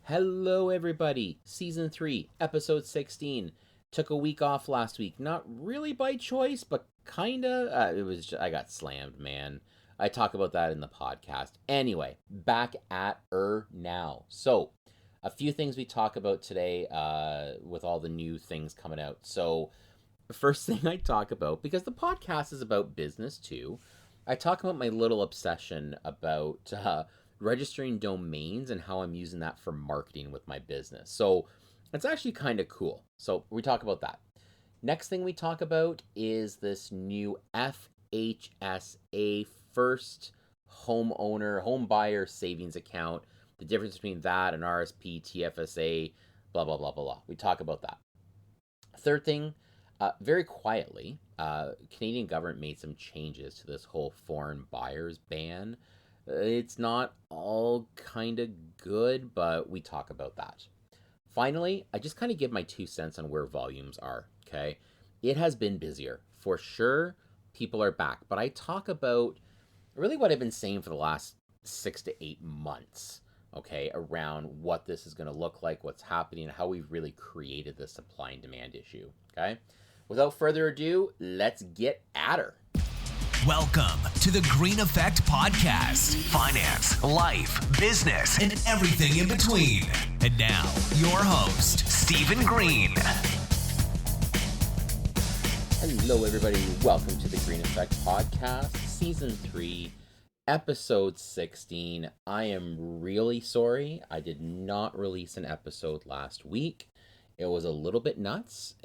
Hello, everybody. Season 3, Episode 16. Took a week off last week. Not really by choice, but kinda. I got slammed, man. I talk about that in the podcast. Anyway, back at now. So, a few things we talk about today with all the new things coming out. So, the first thing I talk about, because the podcast is about business too, I talk about my little obsession about registering domains and how I'm using that for marketing with my business. So it's actually kind of cool. So we talk about that. Next thing we talk about is this new FHSA first home buyer savings account, the difference between that and RSP, TFSA, blah, blah, blah, blah, blah. We talk about that. Third thing, very quietly, Canadian government made some changes to this whole foreign buyers ban. It's not all kind of good, but we talk about that. Finally, I just kind of give my 2 cents on where volumes are, okay? It has been busier. For sure, people are back, but I talk about really what I've been saying for the last 6 to 8 months, okay, around what this is going to look like, what's happening, and how we've really created this supply and demand issue, okay? Without further ado, let's get at her. Welcome to the Green Effect Podcast. Finance, life, business, and everything in between. And now, your host, Stephen Green. Hello, everybody. Welcome to the Green Effect Podcast, Season 3, Episode 16. I am really sorry I did not release an episode last week. It was a little bit nuts.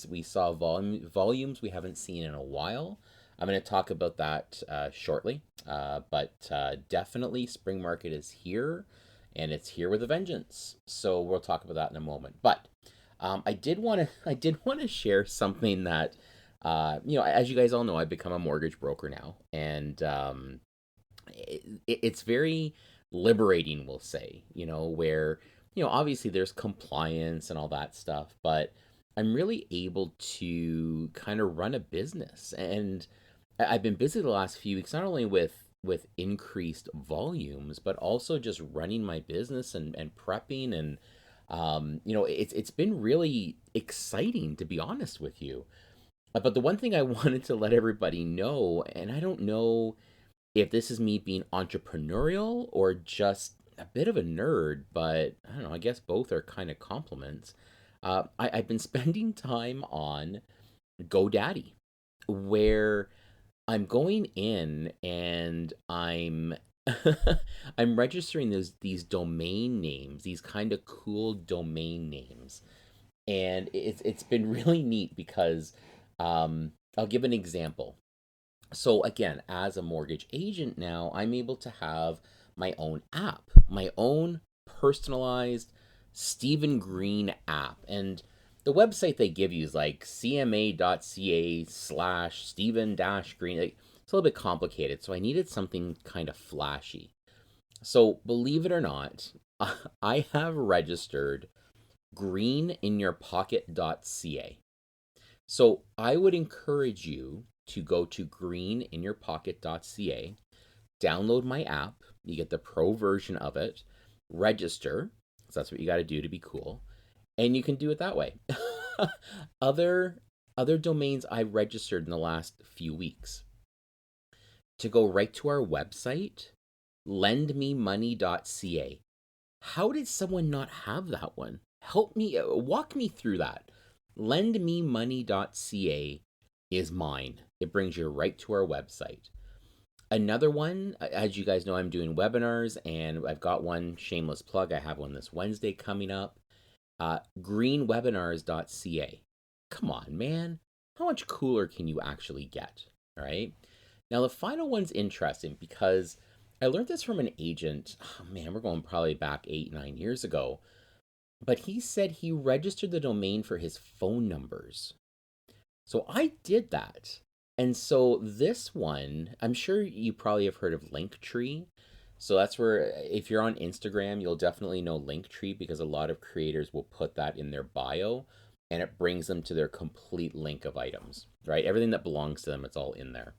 We saw volumes we haven't seen in a while. I'm going to talk about that shortly, but definitely spring market is here, and it's here with a vengeance. So we'll talk about that in a moment. But I did want to share something that as you guys all know, I've become a mortgage broker now, and it's very liberating, we'll say. Where obviously there's compliance and all that stuff, but I'm really able to kind of run a business, and I've been busy the last few weeks, not only with increased volumes, but also just running my business and prepping. And, it's been really exciting, to be honest with you. But the one thing I wanted to let everybody know, and I don't know if this is me being entrepreneurial or just a bit of a nerd, but I don't know, I guess both are kind of compliments. I've been spending time on GoDaddy, where I'm going in and I'm I'm registering these domain names, these kind of cool domain names. And it's been really neat because I'll give an example. So again, as a mortgage agent now, I'm able to have my own app, my own personalized Stephen Green app. And the website they give you is like cma.ca/Stephen-Green. It's a little bit complicated, so I needed something kind of flashy. So believe it or not, I have registered greeninyourpocket.ca. So I would encourage you to go to greeninyourpocket.ca, download my app. You get the pro version of it, register, because that's what you got to do to be cool, and you can do it that way. Other domains I registered in the last few weeks. To go right to our website, lendmemoney.ca. How did someone not have that one? Help me, walk me through that. Lendmemoney.ca is mine. It brings you right to our website. Another one, as you guys know, I'm doing webinars, and I've got one, shameless plug, I have one this Wednesday coming up. Greenwebinars.ca. Come on, man. How much cooler can you actually get? All right. Now, the final one's interesting because I learned this from an agent. Oh, man, we're going probably back 8-9 years ago. But he said he registered the domain for his phone numbers. So I did that. And so this one, I'm sure you probably have heard of Linktree. So that's where, if you're on Instagram, you'll definitely know Linktree, because a lot of creators will put that in their bio, and it brings them to their complete link of items, right? Everything that belongs to them, it's all in there.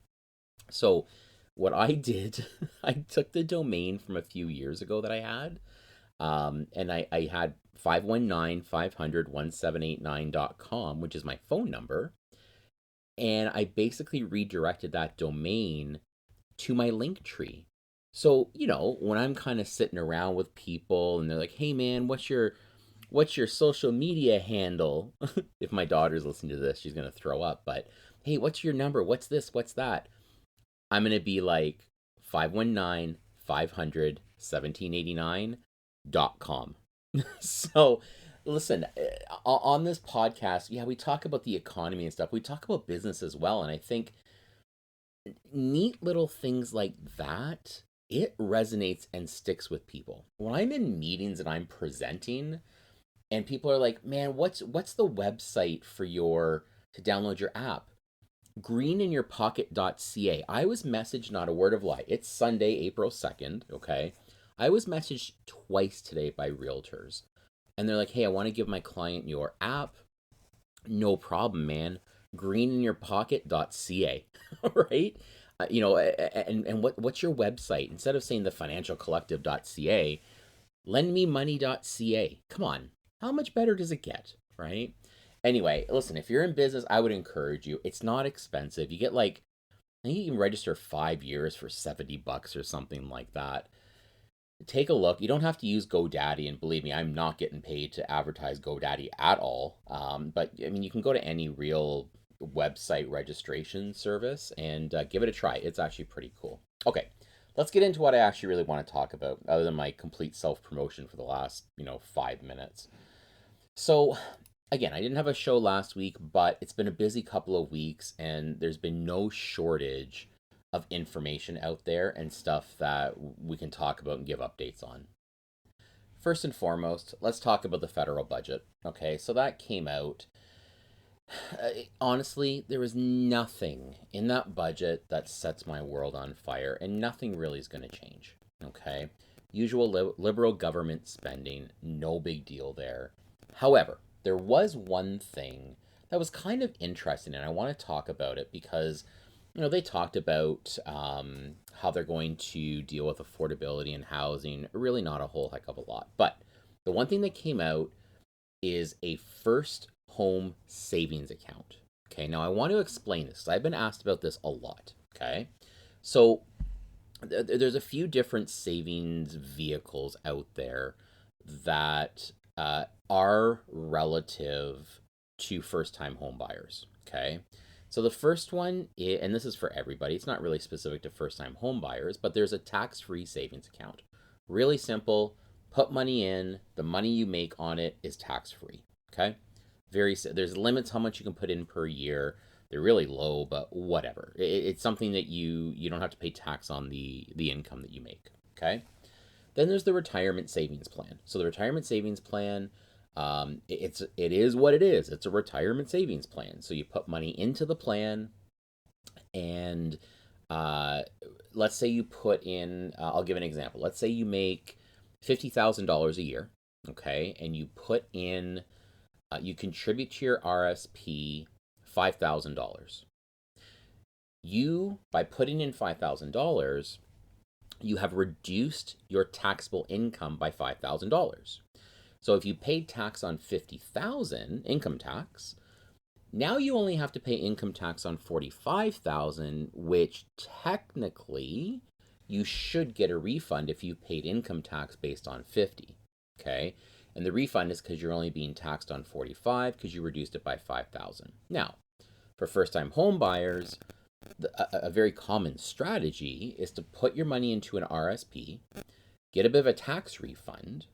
So what I did, I took the domain from a few years ago that I had, And I had 519-500-1789.com, which is my phone number. And I basically redirected that domain to my link tree. So, when I'm kind of sitting around with people and they're like, "Hey man, what's your social media handle?" If my daughter's listening to this, she's going to throw up, but hey, what's your number? What's this? What's that? I'm going to be like 519-500-1789.com. So, listen, on this podcast, yeah, we talk about the economy and stuff. We talk about business as well, and I think neat little things like that, it resonates and sticks with people. When I'm in meetings and I'm presenting and people are like, "Man, what's the website for your to download your app?" Greeninyourpocket.ca. I was messaged, not a word of lie. It's Sunday, April 2nd, okay? I was messaged twice today by realtors. And they're like, "Hey, I want to give my client your app." No problem, man. Greeninyourpocket.ca. Right? And what's your website? Instead of saying thefinancialcollective.ca, lendmemoney.ca. Come on. How much better does it get, right? Anyway, listen, if you're in business, I would encourage you. It's not expensive. You get like, I think you can register 5 years for $70 or something like that. Take a look. You don't have to use GoDaddy, and believe me, I'm not getting paid to advertise GoDaddy at all. But I mean, you can go to any real website registration service and give it a try. It's actually pretty cool. Okay, let's get into what I actually really want to talk about, other than my complete self promotion for the last 5 minutes. So, again, I didn't have a show last week, but it's been a busy couple of weeks, and there's been no shortage of information out there and stuff that we can talk about and give updates on. First and foremost, let's talk about the federal budget. Okay, so that came out. Honestly, there was nothing in that budget that sets my world on fire, and nothing really is going to change. Okay, usual liberal government spending, no big deal there. However, there was one thing that was kind of interesting, and I want to talk about it because they talked about how they're going to deal with affordability and housing. Really, not a whole heck of a lot. But the one thing that came out is a first home savings account. Okay, now I want to explain this. I've been asked about this a lot. Okay, so there's a few different savings vehicles out there that are relative to first time home buyers. Okay. So the first one, and this is for everybody, it's not really specific to first time home buyers, but there's a tax free savings account. Really simple. Put money in, the money you make on it is tax free. Okay. There's limits how much you can put in per year. They're really low, but whatever. It's something that you don't have to pay tax on the income that you make. Okay. Then there's the retirement savings plan. So the retirement savings plan, it is what it is. It's a retirement savings plan. So you put money into the plan, and let's say you put in. I'll give an example. Let's say you make $50,000 a year, okay, and you put in. You contribute to your RSP $5,000. By putting in $5,000, you have reduced your taxable income by $5,000. So if you paid tax on $50,000 income tax, now you only have to pay income tax on $45,000, which technically you should get a refund if you paid income tax based on 50. Okay? And the refund is because you're only being taxed on 45 because you reduced it by 5,000. Now, for first-time home buyers, a very common strategy is to put your money into an RSP, get a bit of a tax refund,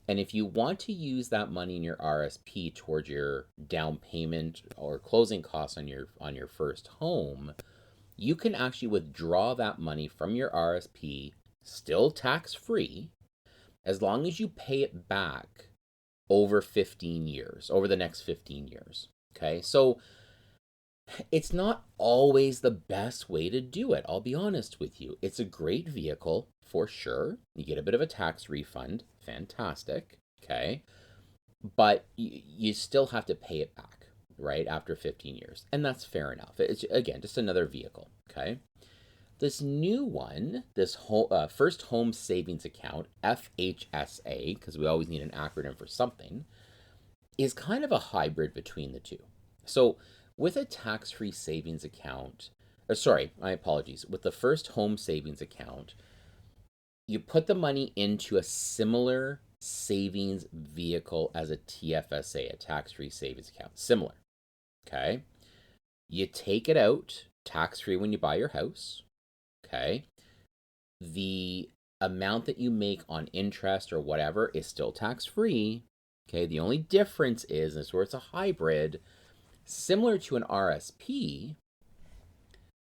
and if you want to use that money in your RSP towards your down payment or closing costs on your first home, you can actually withdraw that money from your RSP, still tax-free, as long as you pay it back over 15 years, over the next 15 years. Okay, so it's not always the best way to do it. I'll be honest with you. It's a great vehicle for sure. You get a bit of a tax refund. Fantastic. Okay. But you still have to pay it back, right? After 15 years. And that's fair enough. It's, again, just another vehicle. Okay. This new one, this first home savings account, FHSA, because we always need an acronym for something, is kind of a hybrid between the two. So, with a tax free savings account, sorry, my apologies, with the first home savings account, you put the money into a similar savings vehicle as a TFSA, a tax free savings account. Similar. Okay. You take it out tax free when you buy your house. Okay. The amount that you make on interest or whatever is still tax free. Okay. The only difference is where it's a hybrid, similar to an RSP,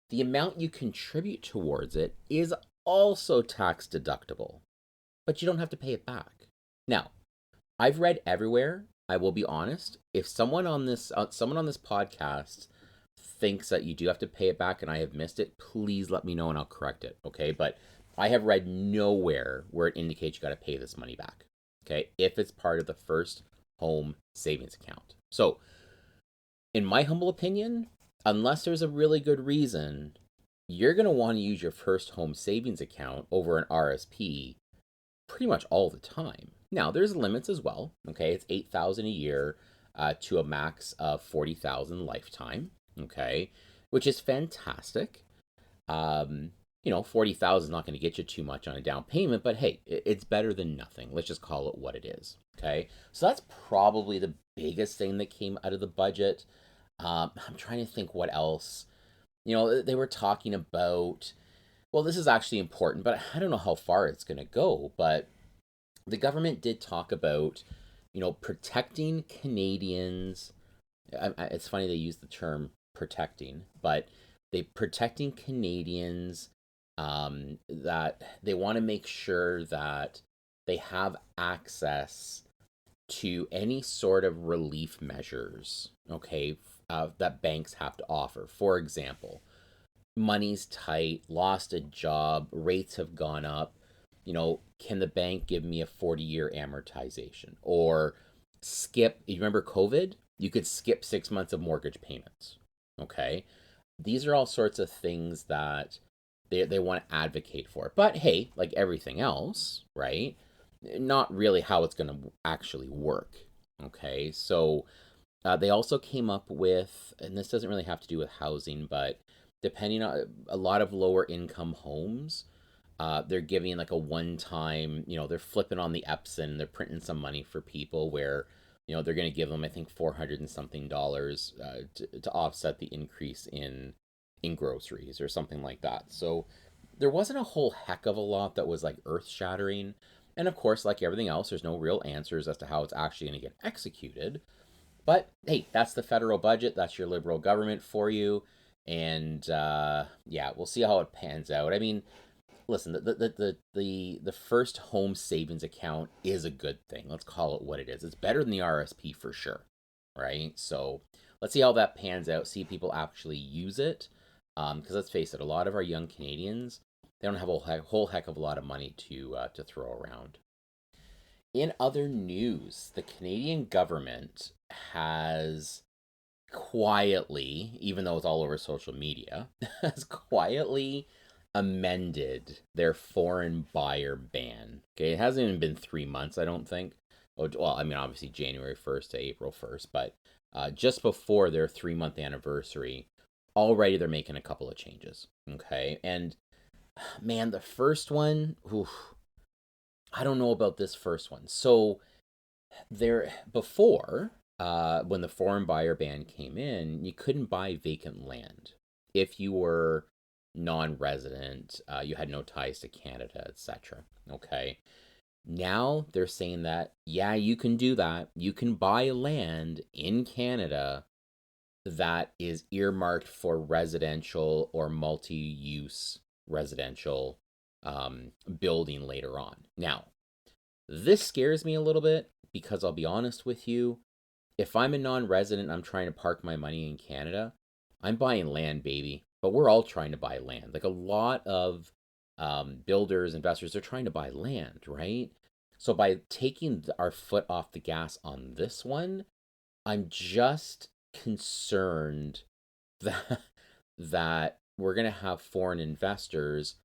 the amount you contribute towards it is also tax deductible, but you don't have to pay it back. Now, I've read everywhere, I will be honest, if someone on this podcast thinks that you do have to pay it back and I have missed it, please let me know and I'll correct it, okay? But I have read nowhere where it indicates you got to pay this money back, okay? If it's part of the first home savings account. So, in my humble opinion, unless there's a really good reason, you're going to want to use your first home savings account over an RSP pretty much all the time. Now, there's limits as well. Okay, it's $8,000 a year to a max of $40,000 lifetime. Okay, which is fantastic. $40,000 is not going to get you too much on a down payment, but hey, it's better than nothing. Let's just call it what it is. Okay, so that's probably the biggest thing that came out of the budget. I'm trying to think what else. They were talking about, well, this is actually important, but I don't know how far it's going to go. But the government did talk about, protecting Canadians. It's funny they use the term protecting, but they protecting Canadians, that they want to make sure that they have access to any sort of relief measures, okay, that banks have to offer. For example, money's tight, lost a job, rates have gone up. Can the bank give me a 40-year amortization? Or you remember COVID? You could skip 6 months of mortgage payments. Okay? These are all sorts of things that they want to advocate for. But hey, like everything else, right? Not really how it's going to actually work. Okay? So they also came up with, and this doesn't really have to do with housing, but depending on a lot of lower income homes, they're giving like a one-time, they're flipping on the Epson, they're printing some money for people where, they're going to give them, I think, $400 and something to offset the increase in groceries or something like that. So there wasn't a whole heck of a lot that was like earth-shattering. And of course, like everything else, there's no real answers as to how it's actually going to get executed. But hey, that's the federal budget. That's your Liberal government for you. And yeah, we'll see how it pans out. I mean, listen, the first home savings account is a good thing. Let's call it what it is. It's better than the RSP for sure, right? So let's see how that pans out. See if people actually use it. Because let's face it, a lot of our young Canadians, they don't have a whole heck of a lot of money to throw around. In other news, the Canadian government has quietly, even though it's all over social media, has quietly amended their foreign buyer ban. Okay, it hasn't even been 3 months, I don't think. Well, I mean, obviously January 1st to April 1st, but just before their 3-month anniversary, already they're making a couple of changes. Okay, and man, the first one, I don't know about this first one. So before, when the foreign buyer ban came in, you couldn't buy vacant land if you were non-resident, you had no ties to Canada, etc. Okay. Now they're saying that, yeah, you can do that. You can buy land in Canada that is earmarked for residential or multi-use residential building later on. Now, this scares me a little bit because I'll be honest with you. If I'm a non-resident, I'm trying to park my money in Canada, I'm buying land, baby. But we're all trying to buy land. Like a lot of builders, investors, they're trying to buy land, right? So by taking our foot off the gas on this one, I'm just concerned that we're going to have foreign investors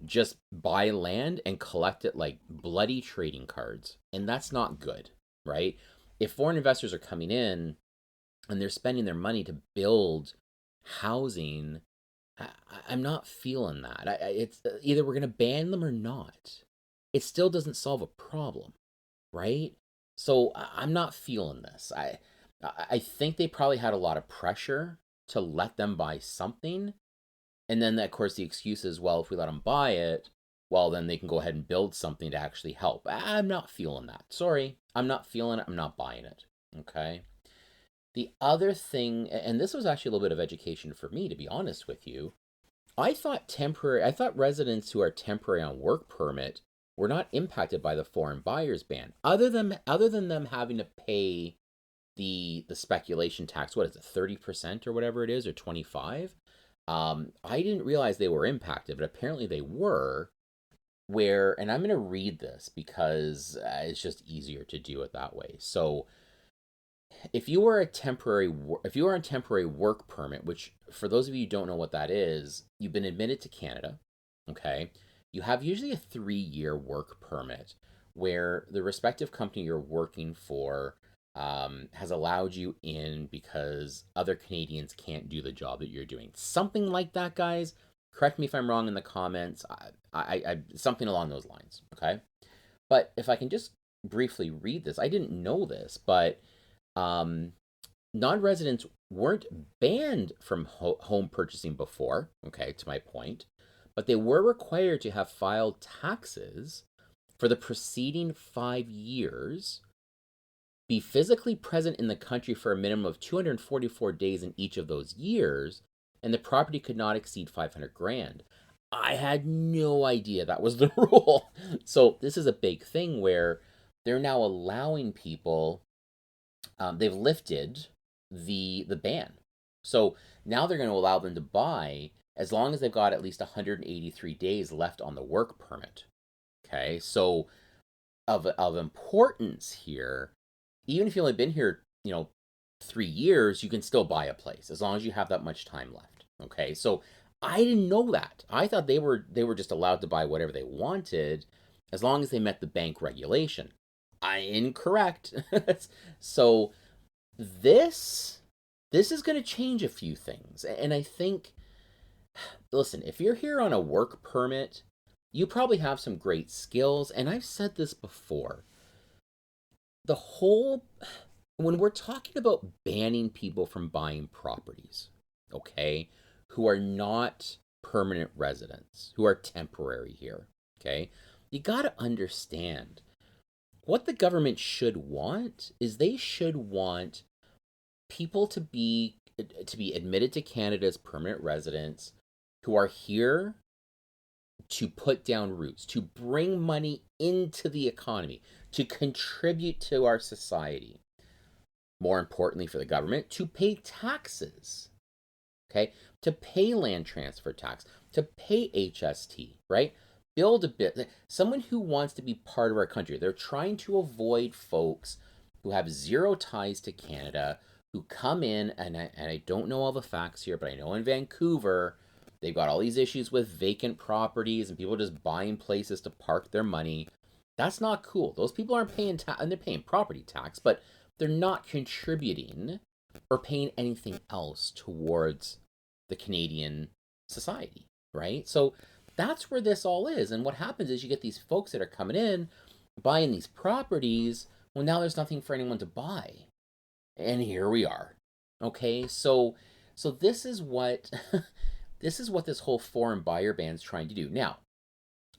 just buy land and collect it like bloody trading cards. And that's not good, right? If foreign investors are coming in and they're spending their money to build housing, I'm not feeling that. It's either we're going to ban them or not. It still doesn't solve a problem, right? So I'm not feeling this. I think they probably had a lot of pressure to let them buy something, and then of course the excuse is, well, if we let them buy it, well, then they can go ahead and build something to actually help. I'm not feeling that. Sorry, I'm not feeling it. I'm not buying it. Okay. The other thing, and this was actually a little bit of education for me, to be honest with you. I thought residents who are temporary on work permit were not impacted by the foreign buyers ban, other than them having to pay the speculation tax. What is it, 30% or whatever it is, or 25? I didn't realize they were impacted, but apparently they were. Where, and I'm going to read this because it's just easier to do it that way. So, if you are on temporary work permit, which for those of you who don't know what that is, you've been admitted to Canada, okay? You have usually a 3-year work permit where the respective company you're working for has allowed you in because other Canadians can't do the job that you're doing. Something like that, guys. Correct me if I'm wrong in the comments. I something along those lines, okay? But if I can just briefly read this, I didn't know this, but um, non-residents weren't banned from home purchasing before, okay, to my point, but they were required to have filed taxes for the preceding 5 years, be physically present in the country for a minimum of 244 days in each of those years, and the property could not exceed 500 grand. I had no idea that was the rule. So this is a big thing where they're now allowing people, they've lifted the ban. So now they're going to allow them to buy as long as they've got at least 183 days left on the work permit. Okay, so of importance here, even if you've only been here, 3 years, you can still buy a place as long as you have that much time left. Okay, so I didn't know that. I thought they were just allowed to buy whatever they wanted as long as they met the bank regulation. I incorrect. So this is going to change a few things, and I think, listen, if you're here on a work permit, you probably have some great skills, and I've said this before. The whole When we're talking about banning people from buying properties, okay, who are not permanent residents, who are temporary here, okay, you got to understand what the government should want is they should want people to be admitted to Canada as permanent residents who are here to put down roots, to bring money into the economy, to contribute to our society. More importantly for the government, to pay taxes, okay? To pay land transfer tax, to pay HST, right? Build a bit. Someone who wants to be part of our country. They're trying to avoid folks who have zero ties to Canada, who come in, and I don't know all the facts here, but I know in Vancouver, they've got all these issues with vacant properties and people just buying places to park their money. That's not cool. Those people aren't paying tax, and they're paying property tax, but they're not contributing or paying anything else towards the Canadian society, right? So that's where this all is. And what happens is you get these folks that are coming in, buying these properties. Well, now there's nothing for anyone to buy. And here we are. Okay, so this is what this is what this whole foreign buyer ban is trying to do. Now,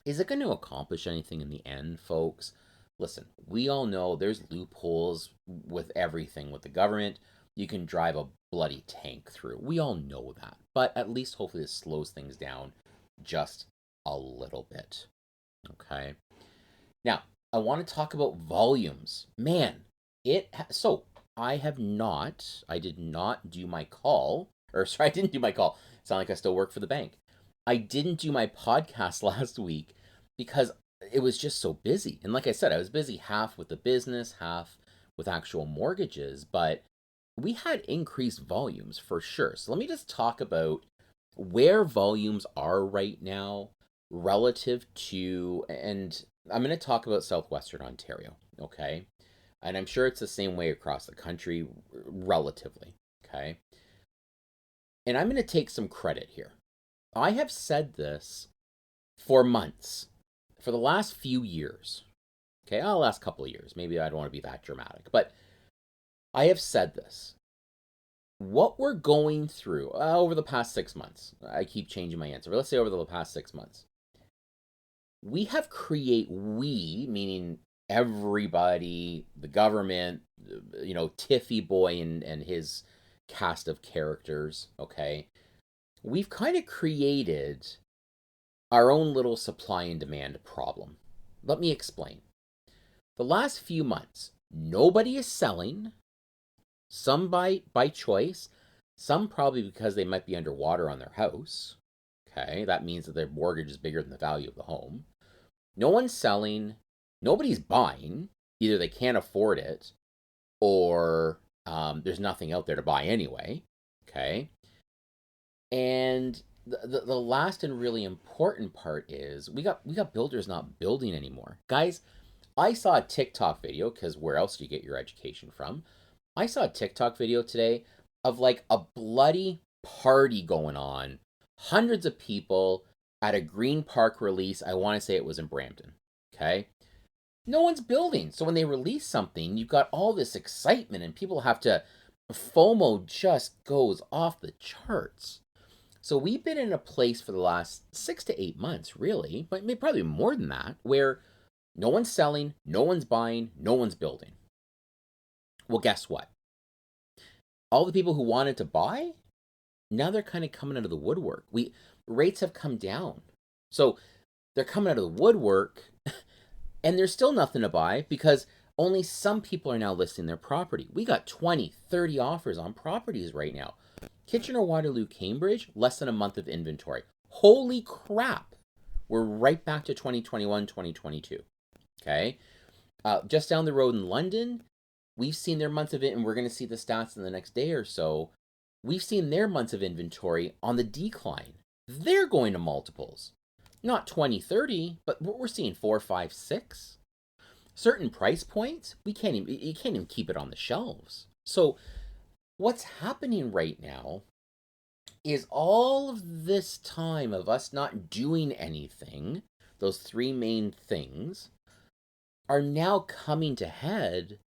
is it going to accomplish anything in the end, folks? Listen, we all know there's loopholes with everything with the government. You can drive a bloody tank through. We all know that. But at least hopefully this slows things down just a little bit. Okay? Now, I want to talk about volumes. Man, so I did not do my call, or sorry, I didn't do my call. Sound like I still work for the bank. I didn't do my podcast last week because it was just so busy. And like I said, I was busy half with the business, half with actual mortgages, but we had increased volumes for sure. So let me just talk about where volumes are right now relative to, and I'm going to talk about Southwestern Ontario, okay? And I'm sure it's the same way across the country relatively, okay? And I'm going to take some credit here. I have said this for months, for the last few years, okay? Oh, last couple of years. Maybe I don't want to be that dramatic, but I have said this. What we're going through over the past 6 months, I keep changing my answer, but let's say over the past 6 months, we, meaning everybody, the government, Tiffy Boy and his cast of characters, okay? We've kind of created our own little supply and demand problem. Let me explain. The last few months, nobody is selling, some by choice, some probably because they might be underwater on their house. Okay, that means that their mortgage is bigger than the value of the home. No one's selling, nobody's buying. Either they can't afford it or there's nothing out there to buy anyway. Okay, and the last and really important part is we got builders not building anymore. Guys, I saw a TikTok video, because where else do you get your education from? I saw a TikTok video today of like a bloody party going on. Hundreds of people at a Green Park release. I want to say it was in Brampton. Okay. No one's building. So when they release something, you've got all this excitement and people have to, FOMO just goes off the charts. So we've been in a place for the last 6 to 8 months, really, but maybe probably more than that, where no one's selling, no one's buying, no one's building. Well, guess what? All the people who wanted to buy, now they're kind of coming out of the woodwork. Rates have come down. So they're coming out of the woodwork and there's still nothing to buy because only some people are now listing their property. We got 20, 30 offers on properties right now. Kitchener-Waterloo, Cambridge, less than a month of inventory. Holy crap. We're right back to 2021, 2022. Okay? Just down the road in London, we've seen their months of it, and we're going to see the stats in the next day or so. We've seen their months of inventory on the decline. They're going to multiples. Not 20, 30, but we're seeing 4, 5, 6. Certain price points, you can't even keep it on the shelves. So what's happening right now is all of this time of us not doing anything, those three main things, are now coming to head,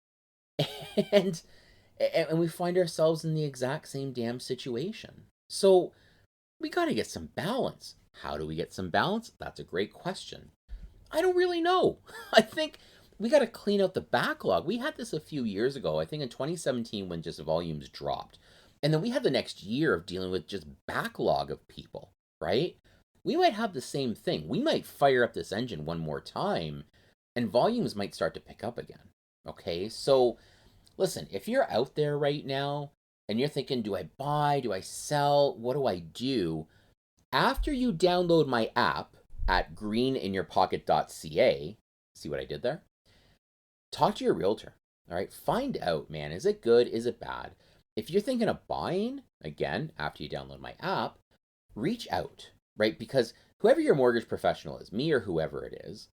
and we find ourselves in the exact same damn situation. So we got to get some balance. How do we get some balance? That's a great question. I don't really know. I think we got to clean out the backlog. We had this a few years ago, I think in 2017, when just volumes dropped. And then we had the next year of dealing with just backlog of people, right? We might have the same thing. We might fire up this engine one more time and volumes might start to pick up again. Okay, so listen, if you're out there right now and you're thinking, do I buy? Do I sell? What do I do? After you download my app at greeninyourpocket.ca, see what I did there? Talk to your realtor. All right, find out, man, is it good? Is it bad? If you're thinking of buying, again, after you download my app, reach out, right? Because whoever your mortgage professional is, me or whoever it is,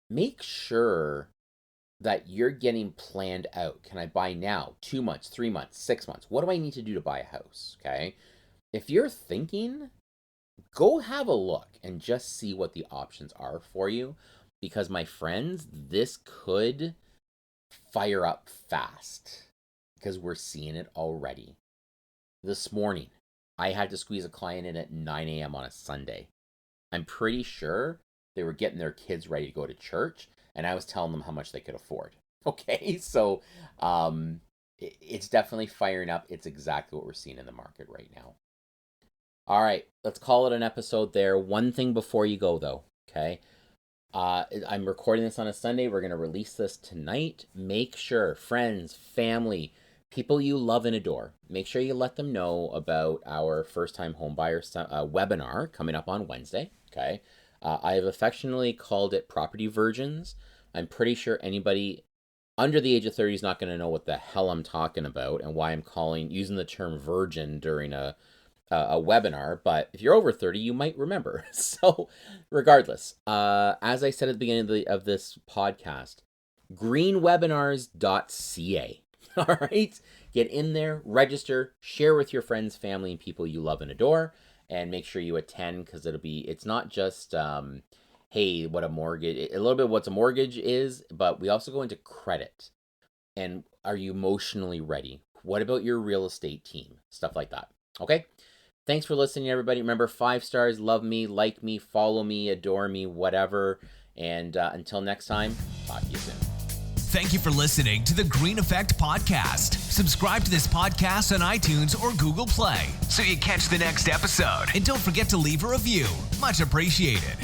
make sure that you're getting planned out. Can I buy now? 2 months, 3 months, 6 months? What do I need to do to buy a house? Okay. If you're thinking, go have a look and just see what the options are for you. Because, my friends, this could fire up fast because we're seeing it already. This morning, I had to squeeze a client in at 9 a.m. on a Sunday. I'm pretty sure they were getting their kids ready to go to church, and I was telling them how much they could afford. Okay, so it's definitely firing up. It's exactly what we're seeing in the market right now. All right, let's call it an episode there. One thing before you go, though, okay? I'm recording this on a Sunday. We're going to release this tonight. Make sure, friends, family, people you love and adore, make sure you let them know about our first-time homebuyer webinar coming up on Wednesday, okay? I have affectionately called it Property Virgins. I'm pretty sure anybody under the age of 30 is not going to know what the hell I'm talking about and why I'm using the term virgin during a a webinar, but if you're over 30, you might remember. So regardless, as I said at the beginning of this podcast, greenwebinars.ca. All right, get in there, register, share with your friends, family, and people you love and adore, and make sure you attend, because it's not just, hey, what a mortgage, a little bit what a mortgage is, but we also go into credit. And are you emotionally ready? What about your real estate team? Stuff like that. Okay? Thanks for listening, everybody. Remember, 5 stars, love me, like me, follow me, adore me, whatever. And until next time, talk to you soon. Thank you for listening to the Green Effect Podcast. Subscribe to this podcast on iTunes or Google Play so you catch the next episode. And don't forget to leave a review. Much appreciated.